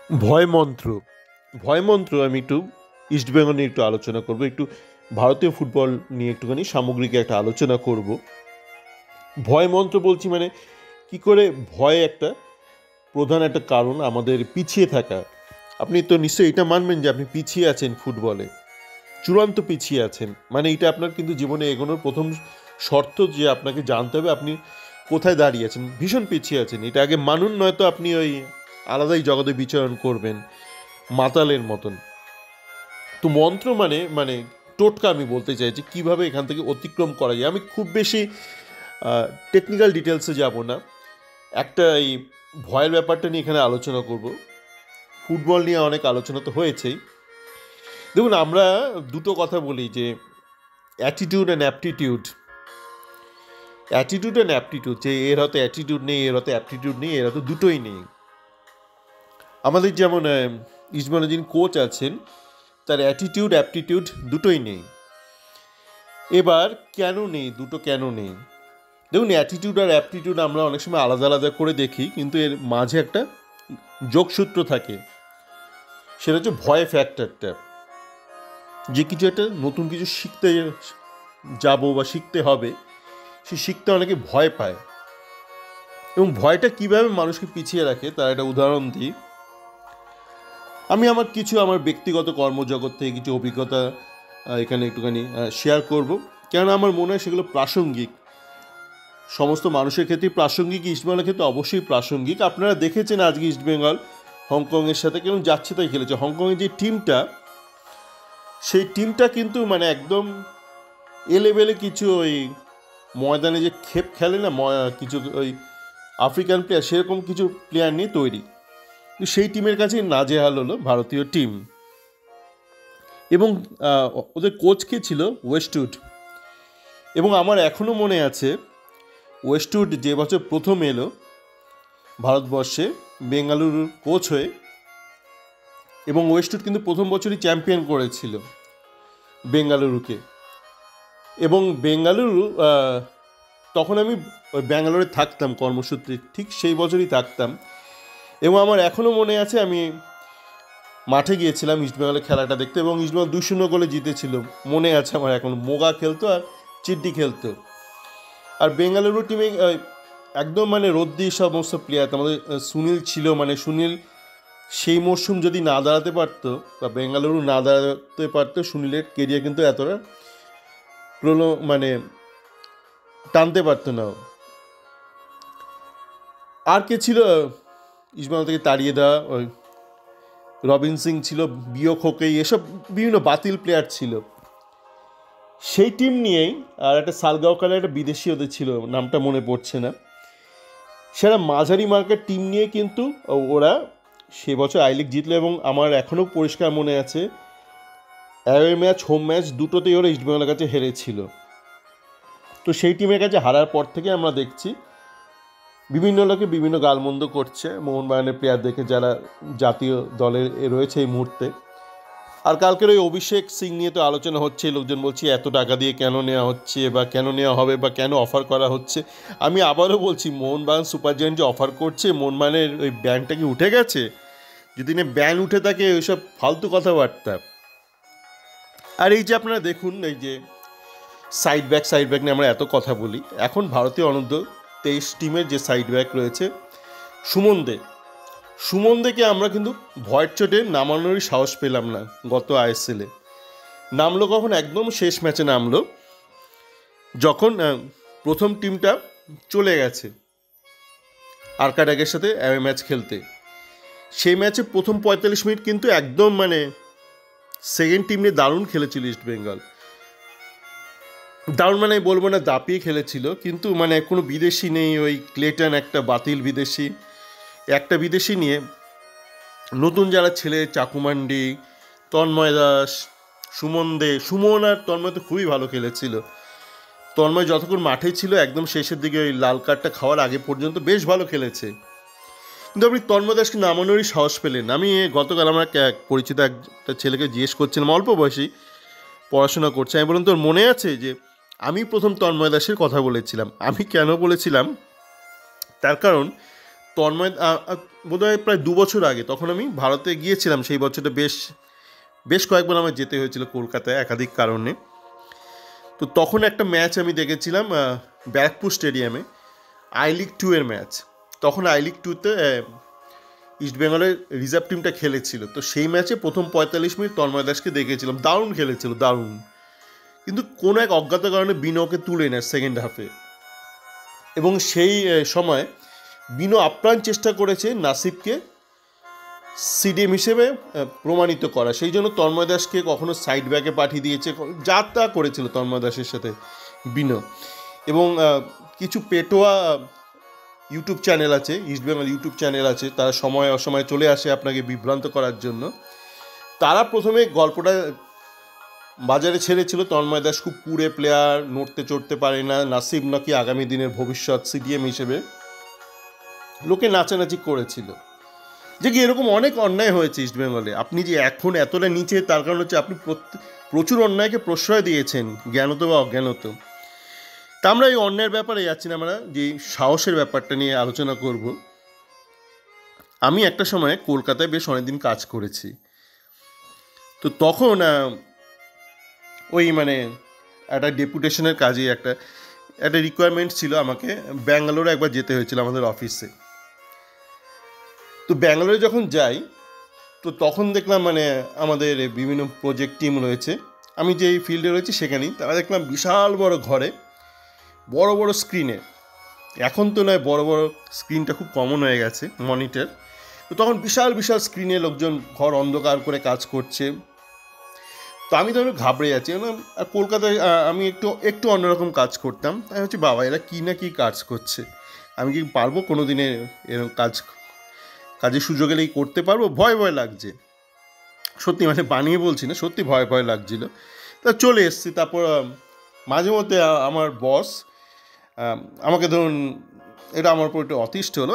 ভয় মন্ত্র ভয় মন্ত্র আমি একটু ইস্টবেঙ্গল নিয়ে একটু আলোচনা করব, একটু ভারতীয় ফুটবল নিয়ে একটুখানি সামগ্রিক একটা আলোচনা করব। ভয় মন্ত্র বলছি মানে কি করে ভয় একটা প্রধান একটা কারণ আমাদের পিছিয়ে থাকা। আপনি তো নিশ্চয়ই এটা মানবেন যে আপনি পিছিয়ে আছেন ফুটবলে, চূড়ান্ত পিছিয়ে আছেন। মানে এটা আপনার কিন্তু জীবনে এগোনোর প্রথম শর্ত, যে আপনাকে জানতে হবে আপনি কোথায় দাঁড়িয়ে আছেন, ভীষণ পিছিয়ে আছেন। এটা আগে মানুন, নয়তো আপনি ওই আলাদাই জগতে বিচরণ করবেন মাতালের মতন। তো মন্ত্র মানে মানে টোটকা আমি বলতে চাইছি কিভাবে এখান থেকে অতিক্রম করা যায়। আমি খুব বেশি টেকনিক্যাল ডিটেলসে যাব না, একটা এই ভয়ের ব্যাপারটা নিয়ে এখানে আলোচনা করব। ফুটবল নিয়ে অনেক আলোচনা তো হয়েছেই। দেখুন, আমরা দুটো কথা বলি যে attitude and aptitude. Attitude and aptitude, যে এর হয়তো অ্যাটিটিউড নেই, এর হয়তো অ্যাপটিটিউড নেই, এর হয়তো দুটোই নেই। আমাদের যেমন ইস্টবেঙ্গলের যিনি কোচ আছেন, তার অ্যাটিটিউড অ্যাপটিটিউড দুটোই নেই। এবার কেন নেই, দুটো কেন নেই? দেখুন, অ্যাটিটিউড আর অ্যাপটিটিউড আমরা অনেক সময় আলাদা আলাদা করে দেখি, কিন্তু এর মাঝে একটা যোগসূত্র থাকে। সেটা হচ্ছে ভয় ফ্যাক্টরটা। যে কিছু একটা নতুন কিছু শিখতে যাব বা শিখতে হবে, সে শিখতে অনেকে ভয় পায়। এবং ভয়টা কীভাবে মানুষকে পিছিয়ে রাখে তার একটা উদাহরণ দিই। আমি আমার ব্যক্তিগত কর্মজগৎ থেকে কিছু অভিজ্ঞতা এখানে একটুখানি শেয়ার করব, কেননা আমার মনে হয় সেগুলো প্রাসঙ্গিক। সমস্ত মানুষের ক্ষেত্রে প্রাসঙ্গিক, ইস্টবেঙ্গলের ক্ষেত্রে অবশ্যই প্রাসঙ্গিক। আপনারা দেখেছেন আজকে ইস্টবেঙ্গল হংকংয়ের সাথে কেমন যাচ্ছে তাই খেলেছে। হংকংয়ের যে টিমটা, সেই টিমটা কিন্তু মানে একদম এলেবেলে কিছু ওই ময়দানে যে খেপ খেলে না, কিছু ওই আফ্রিকান প্লেয়ার, সেরকম কিছু প্লেয়ার নিয়ে তৈরি। সেই টিমের কাছেই নাজেহাল হলো ভারতীয় টিম। এবং ওদের কোচ কে ছিল? ওয়েস্টউড। এবং আমার এখনও মনে আছে, ওয়েস্টউড যে বছর প্রথম এলো ভারতবর্ষে বেঙ্গালুরুর কোচ হয়ে, এবং ওয়েস্টউড কিন্তু প্রথম বছরই চ্যাম্পিয়ন করেছিল বেঙ্গালুরুকে। এবং বেঙ্গালুরু, তখন আমি ওই ব্যাঙ্গালোরে থাকতাম কর্মসূত্রে, ঠিক সেই বছরই থাকতাম। এবং আমার এখনও মনে আছে, আমি মাঠে গিয়েছিলাম ইস্টবেঙ্গলের খেলাটা দেখতে, এবং ইস্টবেঙ্গল 2-0 গোলে জিতেছিল। মনে আছে আমার এখন, মোগা খেলতো আর চিড্ডি খেলতো। আর বেঙ্গালুরু টিমে একদম মানে রদ্দি সমস্ত প্লেয়ার। আমাদের সুনীল ছিল, মানে সুনীল সেই মরশুম যদি না দাঁড়াতে পারতো বা বেঙ্গালুরু না দাঁড়াতে পারতো, সুনীলের কেরিয়ার কিন্তু এতটা মানে টানতে পারতো না। আর কে ছিল ইস্টবেঙ্গল থেকে তাড়িয়ে দেওয়া? ওই রবিন সিং ছিল, বিও খোকেই, এসব বিভিন্ন বাতিল প্লেয়ার ছিল। সেই টিম নিয়েই আর একটা সালগাঁওকারের একটা বিদেশি ওদের ছিল, নামটা মনে পড়ছে না, সেটা মাঝারি মার্কের টিম নিয়ে কিন্তু ওরা সে বছর আই লিগ জিতলো। এবং আমার এখনও পরিষ্কার মনে আছে, অ্যাওয়ে ম্যাচ, হোম ম্যাচ দুটোতেই ওরা ইস্টবেঙ্গলের কাছে হেরেছিল। তো সেই টিমের কাছে হারার পর থেকে আমরা দেখছি বিভিন্ন লোকে বিভিন্ন গালমন্দ করছে মোহনবাগানের প্লেয়ারদেরকে, যারা জাতীয় দলের রয়েছে এই মুহূর্তে। আর কালকের ওই অভিষেক সিং নিয়ে তো আলোচনা হচ্ছে, লোকজন বলছে এত টাকা দিয়ে কেন নেওয়া হচ্ছে, বা কেন নেওয়া হবে, বা কেন অফার করা হচ্ছে। আমি আবারও বলছি, মোহনবাগান সুপার জায়ান্ট যে অফার করছে, মোহনবাগানের ওই ব্যানটা কি উঠে গেছে? যদি না ব্যান উঠে থাকে, ওইসব ফালতু কথাবার্তা। আর এই যে আপনারা দেখুন, এই যে সাইড ব্যাক নিয়ে আমরা এত কথা বলি, এখন ভারতীয় অনূর্ধ্ব 23 টিমের যে সাইড ব্যাক রয়েছে সুমনদেকে আমরা কিন্তু ভয়ের চোটে নামানোরই সাহস পেলাম না। গত আইএসএলে নামলো কখন? একদম শেষ ম্যাচে নামলো, যখন প্রথম টিমটা চলে গেছে আর্কাডাকের সাথে অ্যাওয়ে ম্যাচ খেলতে। সেই ম্যাচে প্রথম 45 মিনিট কিন্তু একদম মানে সেকেন্ড টিম নিয়ে দারুণ খেলেছিল ইস্টবেঙ্গল। দারুণ মানে বলবো না, দাপিয়ে খেলেছিল, কিন্তু মানে কোনো বিদেশি নেই। ওই ক্লেটন একটা বাতিল বিদেশি, একটা বিদেশি নিয়ে নতুন যারা ছেলে, চাকুমান্ডি, তন্ময় দাস, সুমন আর তন্ময় তো খুবই ভালো খেলেছিল। তন্ময় যতক্ষণ মাঠে ছিল একদম শেষের দিকে ওই লাল কার্ডটা খাওয়ার আগে পর্যন্ত বেশ ভালো খেলেছে, কিন্তু আপনি তন্ময় দাসকে নামানোরই সাহস পেলেন। আমি গতকাল আমার পরিচিত একটা ছেলেকে জিজ্ঞেস করছিলাম, অল্প বয়সী, পড়াশোনা করছে। আমি বললাম, তোর মনে আছে যে আমি প্রথম তন্ময় দাসের কথা বলেছিলাম? আমি কেন বলেছিলাম, তার কারণ তন্ময় বোধহয় প্রায় 2 বছর আগে, তখন আমি ভারতে গিয়েছিলাম। সেই বছরটা বেশ কয়েকবার আমার যেতে হয়েছিল কলকাতায় একাধিক কারণে। তো তখন একটা ম্যাচ আমি দেখেছিলাম ব্যারাকপুর স্টেডিয়ামে, I-League 2 এর ম্যাচ। তখন I-League 2-তে ইস্টবেঙ্গলের রিজার্ভ টিমটা খেলেছিল। তো সেই ম্যাচে প্রথম 45 মিনিট তন্ময় দাসকে দেখেছিলাম, দারুণ খেলেছিল, দারুণ। কিন্তু কোনো এক অজ্ঞাত কারণে বিনো ওকে তুলে নেয় সেকেন্ড হাফে, এবং সেই সময় বিনো আপ্রাণ চেষ্টা করেছে নাসিবকে সিডিএম হিসেবে প্রমাণিত করা। সেই জন্য তন্ময় দাসকে কখনো সাইড ব্যাকে পাঠিয়ে দিয়েছে, যা তা করেছিল তন্ময় দাসের সাথে বিনো। এবং কিছু পেটোয়া ইউটিউব চ্যানেল আছে, ইস্টবেঙ্গল ইউটিউব চ্যানেল আছে, তারা সময় অসময়ে চলে আসে আপনাকে বিভ্রান্ত করার জন্য। তারা প্রথমে গল্পটা বাজারে ছেড়েছিল, তন্ময় দাস খুব কুড়ে প্লেয়ার, নড়তে চড়তে পারে না, নাসিব নাকি আগামী দিনের ভবিষ্যৎ সিডিএম হিসেবে। লোকে নাচানাচি করেছিল যে কি এরকম অনেক অন্যায় হয়েছে ইস্টবেঙ্গলে। আপনি যে এখন এতটা নিচে, তার কারণ হচ্ছে আপনি প্রচুর অন্যায়কে প্রশ্রয় দিয়েছেন, জ্ঞানত বা অজ্ঞানত। তা আমরা এই অন্যায়ের ব্যাপারে যাচ্ছি না, আমরা যে সাহসের ব্যাপারটা নিয়ে আলোচনা করব। আমি একটা সময় কলকাতায় বেশ অনেকদিন কাজ করেছি। তো তখন ওই মানে একটা ডেপুটেশনের কাজে একটা রিকোয়ারমেন্ট ছিল, আমাকে ব্যাঙ্গালোরে একবার যেতে হয়েছিল আমাদের অফিসে। তো ব্যাঙ্গালোরে যখন যাই, তো তখন দেখলাম মানে আমাদের বিভিন্ন প্রজেক্ট টিম রয়েছে, আমি যেই ফিল্ডে রয়েছি সেখানেই। তারা দেখলাম বিশাল বড় ঘরে বড় বড় স্ক্রিনে, এখন তো নয়, বড় বড় স্ক্রিনটা খুব কমন হয়ে গেছে, মনিটর। তো তখন বিশাল বিশাল স্ক্রিনে লোকজন ঘর অন্ধকার করে কাজ করছে। তো আমি তো ঘাবড়ে যাচ্ছি, আর কলকাতায় আমি একটু অন্যরকম কাজ করতাম। তাই হচ্ছে বাবা এরা কী না কী কাজ করছে, আমি কি পারবো কোনো দিনে এরকম কাজের সুযোগ এলেই করতে পারবো? ভয় ভয় লাগছে সত্যি, মানে বানিয়ে বলছি না, সত্যি ভয় ভয় লাগছিল। তা চলে এসছি। তারপর মাঝে মধ্যে আমার বস আমাকে ধরুন, এটা আমার উপর একটু অতিষ্ঠ হলো,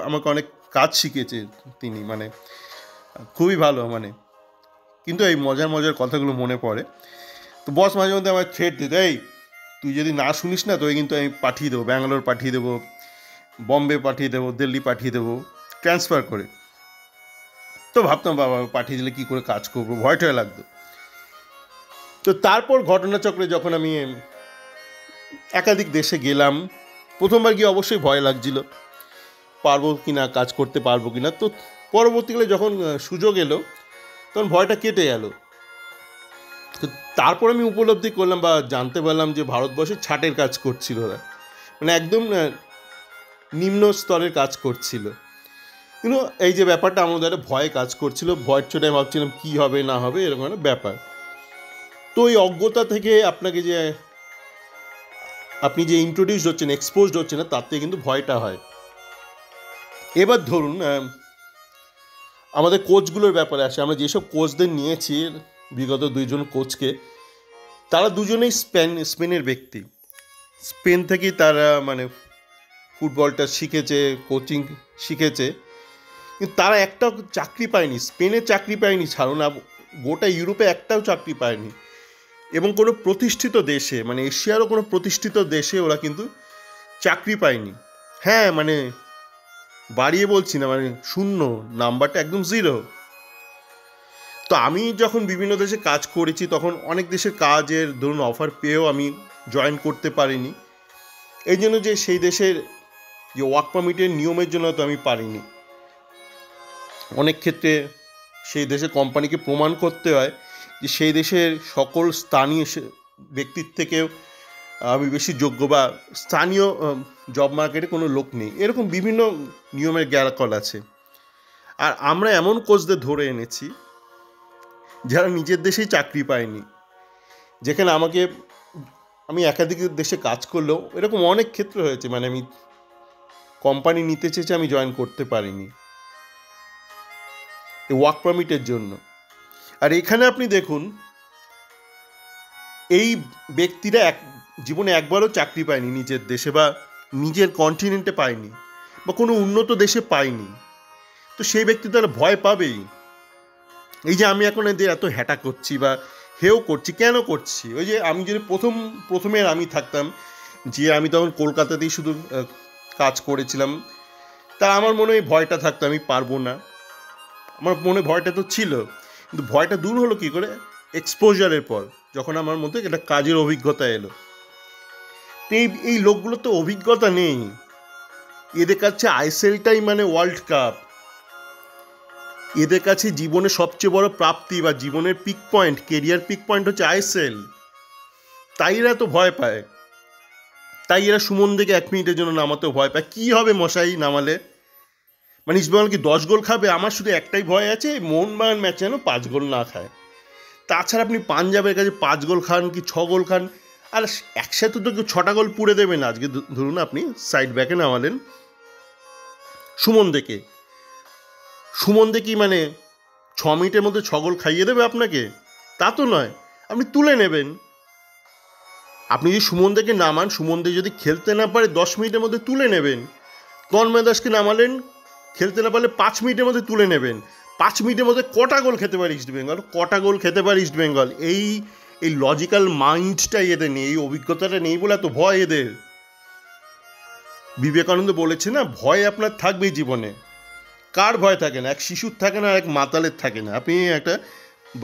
আমাকে অনেক কাজ শিখেছে তিনি, মানে খুবই ভালো, মানে কিন্তু এই মজার মজার কথাগুলো মনে পড়ে। তো বস মাঝে মধ্যে আমার থ্রেট দিত, এই তুই যদি না শুনিস না তোকে কিন্তু আমি পাঠিয়ে দেবো, ব্যাঙ্গালোর পাঠিয়ে দেবো, বম্বে পাঠিয়ে দেবো, দিল্লি পাঠিয়ে দেবো ট্রান্সফার করে। তো ভাবতাম বাবা পাঠিয়ে দিলে কী করে কাজ করবো, ভয় টয় লাগতো। তো তারপর ঘটনাচক্রে যখন আমি একাধিক দেশে গেলাম, প্রথমবার গিয়ে অবশ্যই ভয় লাগছিল, পারবো কি না, কাজ করতে পারবো কি না। তো পরবর্তীকালে যখন সুযোগ এলো তখন ভয়টা কেটে গেল। তো তারপর আমি উপলব্ধি করলাম বা জানতে পারলাম যে ভারতবর্ষে ছাটের কাজ করছিল ওরা, মানে একদম নিম্ন স্তরের কাজ করছিল। কিন্তু এই যে ব্যাপারটা আমাদের একটা ভয়ে কাজ করছিল, ভয়ের চোটে ভাবছিলাম কী হবে না হবে, এরকম একটা ব্যাপার। তো এই অজ্ঞতা থেকে আপনি যে ইন্ট্রোডিউস হচ্ছেন, এক্সপোজড হচ্ছেন না, তার থেকে কিন্তু ভয়টা হয়। এবার ধরুন আমাদের কোচগুলোর ব্যাপারে আসে। আমরা যেসব কোচদের নিয়েছি, বিগত 2জন কোচকে, তারা দুজনেই স্পেনের ব্যক্তি। স্পেন থেকেই তারা মানে ফুটবলটা শিখেছে, কোচিং শিখেছে, কিন্তু তারা একটাও চাকরি পায়নি, স্পেনে চাকরি পায়নি ছাড়ুন, গোটা ইউরোপে একটাও চাকরি পায়নি। এবং কোনো প্রতিষ্ঠিত দেশে, মানে এশিয়ারও কোনো প্রতিষ্ঠিত দেশে ওরা কিন্তু চাকরি পায়নি। হ্যাঁ, মানে বাড়িয়ে বলছি না, মানে শূন্য, নাম্বারটা একদম 0। তো আমি যখন বিভিন্ন দেশে কাজ করেছি তখন অনেক দেশের কাজের ধরুন অফার পেয়েও আমি জয়েন করতে পারিনি, এই জন্য যে সেই দেশের যে ওয়ার্ক পারমিটের নিয়মের জন্য তো আমি পারিনি। অনেক ক্ষেত্রে সেই দেশের কোম্পানিকে প্রমাণ করতে হয় যে সেই দেশের সকল স্থানীয় ব্যক্তির থেকেও আমি বেশি যোগ্য, বা স্থানীয় জব মার্কেটে কোনো লোক নেই, এরকম বিভিন্ন নিয়মের গ্যারাকল আছে। আর আমরা এমন কোচদের ধরে এনেছি যারা নিজের দেশেই চাকরি পায়নি, যেখানে আমি একাধিক দেশে কাজ করলেও এরকম অনেক ক্ষেত্র হয়েছে, মানে আমি কোম্পানি নিতে চেয়েছি, আমি জয়েন করতে পারিনি এই ওয়ার্ক পারমিটের জন্য। আর এখানে আপনি দেখুন, এই ব্যক্তিরা জীবনে একবারও চাকরি পায়নি নিজের দেশে, বা নিজের কন্টিনেন্টে পায়নি, বা কোনো উন্নত দেশে পায়নি। তো সেই ব্যক্তি তারা ভয় পাবেই। এই যে আমি এখন এদের এত হ্যাটা করছি বা হেও করছি, কেন করছি? ওই যে আমি যদি প্রথমে আমি থাকতাম, যে আমি তখন কলকাতাতেই শুধু কাজ করেছিলাম, তা আমার মনে হয় ভয়টা থাকতো আমি পারবো না, আমার মনে ভয়টা তো ছিল, কিন্তু ভয়টা দূর হলো কী করে? এক্সপোজারের পর, যখন আমার মধ্যে একটা কাজের অভিজ্ঞতা এলো। তো এই লোকগুলো তো অভিজ্ঞতা নেই, এদের কাছে আইএসএলটাই মানে ওয়ার্ল্ড কাপ, এদের কাছে জীবনের সবচেয়ে বড় প্রাপ্তি বা জীবনের peak point, career peak point হচ্ছে আইএসএল। তাই এরা তো ভয় পায়, তাই এরা সুমন থেকে 1 মিনিটের জন্য নামাতেও ভয় পায়। কী হবে মশাই নামালে? মানে ইস্টবেঙ্গল কি 10 গোল খাবে? আমার শুধু একটাই ভয় আছে, মোহনবাগান ম্যাচে যেন 5 গোল না খায়। তাছাড়া আপনি পাঞ্জাবের কাছে 5 গোল খান কি 6 গোল খান, আর একসাথে তো কেউ 6টা গোল পুড়ে দেবে না। আজকে ধরুন আপনি সাইড ব্যাকে নামালেন সুমন দেখে, সুমন দেখি মানে 6 মিনিটের মধ্যে 6 গোল খাইয়ে দেবে আপনাকে? তা তো নয়, আপনি তুলে নেবেন। আপনি যদি সুমন দেখে নামান, সুমন দে যদি খেলতে না পারে 10 মিনিটের মধ্যে তুলে নেবেন। তন্ময় দাসকে নামালেন, খেলতে না পারলে 5 মিনিটের মধ্যে তুলে নেবেন। 5 মিনিটের মধ্যে কটা গোল খেতে পারে ইস্টবেঙ্গল? কটা গোল খেতে পারে ইস্টবেঙ্গল? এই লজিক্যাল মাইন্ডটাই এদের নেই, এই অভিজ্ঞতাটা নেই বলে এত ভয় এদের। বিবেকানন্দ বলেছে না, ভয় আপনার থাকবেই জীবনে। কার ভয় থাকে না? এক শিশুর থাকে না, এক মাতালের থাকে না। আপনি একটা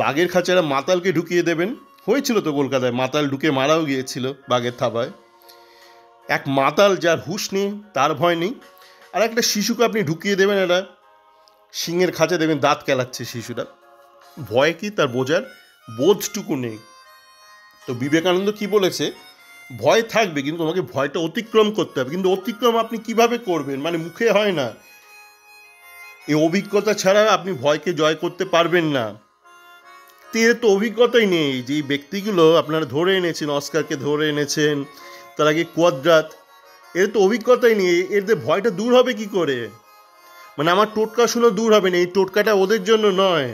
বাঘের খাঁচারা মাতালকে ঢুকিয়ে দেবেন, হয়েছিল তো কলকাতায়, মাতাল ঢুকে মারাও গিয়েছিল বাঘের থাবায়। এক মাতাল যার হুঁশ নেই তার ভয় নেই, আর একটা শিশুকে আপনি ঢুকিয়ে দেবেন একটা সিংহের খাঁচা, দেবেন দাঁত কেলাচ্ছে শিশুটা, ভয় কি তার বোঝার বোধটুকু নেই। তো বিবেকানন্দ কি বলেছে? ভয় থাকবে, কিন্তু তোমাকে ভয়টা অতিক্রম করতে হবে। কিন্তু অতিক্রম আপনি কিভাবে করবেন? মানে মুখে হয় না, এই অভিজ্ঞতা ছাড়া আপনি ভয়কে জয় করতে পারবেন না। এর তো অভিজ্ঞতাই নেই। যে ব্যক্তিগুলো আপনারা ধরে এনেছেন, অস্কারকে ধরে এনেছেন, তার আগে কোয়াদ্রাত, এর তো অভিজ্ঞতাই নেই, এদের ভয়টা দূর হবে কি করে? মানে আমার টোটকা শুনে দূর হবে না, এই টোটকাটা ওদের জন্য নয়,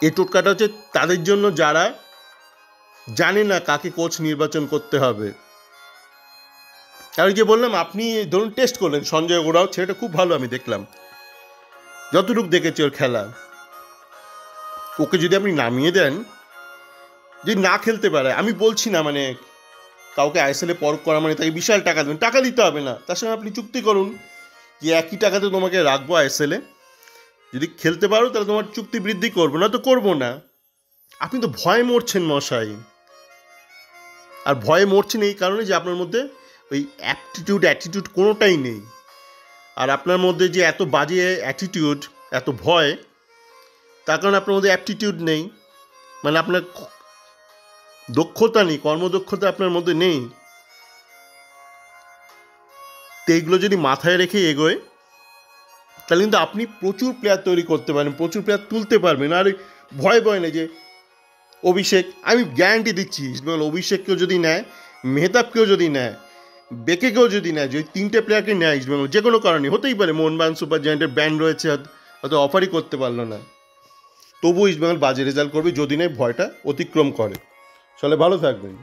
এই টোটকাটা হচ্ছে তাদের জন্য যারা জানে না কাকে কোচ নির্বাচন করতে হবে। আর যে বললাম, আপনি ধরুন টেস্ট করলেন সঞ্জয় ওরাও, ছেলেটা খুব ভালো, আমি দেখলাম যতটুকু দেখেছি ওর খেলা, ওকে যদি আপনি নামিয়ে দেন, যদি না খেলতে পারে, আমি বলছি না মানে কাউকে আইএসএলে পরখ করা মানে তাকে বিশাল টাকা দেবেন, টাকা দিতে হবে না, তার সঙ্গে আপনি চুক্তি করুন যে একই টাকাতে তোমাকে রাখবো আইএসএলে, যদি খেলতে পারো তাহলে তোমার চুক্তি বৃদ্ধি করবো, না তো করবো না। আপনি তো ভয়ে মরছেন মশাই, আর ভয়ে মরছেন এই কারণে যে আপনার মধ্যে ওই অ্যাটিটিউড কোনোটাই নেই। আর আপনার মধ্যে যে এত বাজে অ্যাটিটিউড, এত ভয়, তার কারণে আপনার মধ্যে অ্যাপটিটিউড নেই, মানে আপনার দক্ষতা নেই, কর্মদক্ষতা আপনার মধ্যে নেই। তো এইগুলো যদি মাথায় রেখে এগোয়, তাহলে কিন্তু আপনি প্রচুর প্লেয়ার তৈরি করতে পারেন, প্রচুর প্লেয়ার তুলতে পারবেন। আর ভয় নেই যে অভিষেক, আমি গ্যারান্টি দিচ্ছি ইস্টবেঙ্গল অভিষেককেও যদি নেয়, মেহতাবকেও যদি নেয়, বেকেকেও যদি নেয়, যে 3টে প্লেয়ারকে নেয় ইস্টবেঙ্গল, যে কোনো কারণে হতেই পারে, মোহনবাগান সুপার জায়ান্টের ব্যান্ড রয়েছে, হয়তো অফারই করতে পারলো না, তবুও ইস্টবেঙ্গল বাজে রেজাল্ট করবে যদি না ভয়টা অতিক্রম করে। চলে ভালো থাকবেন।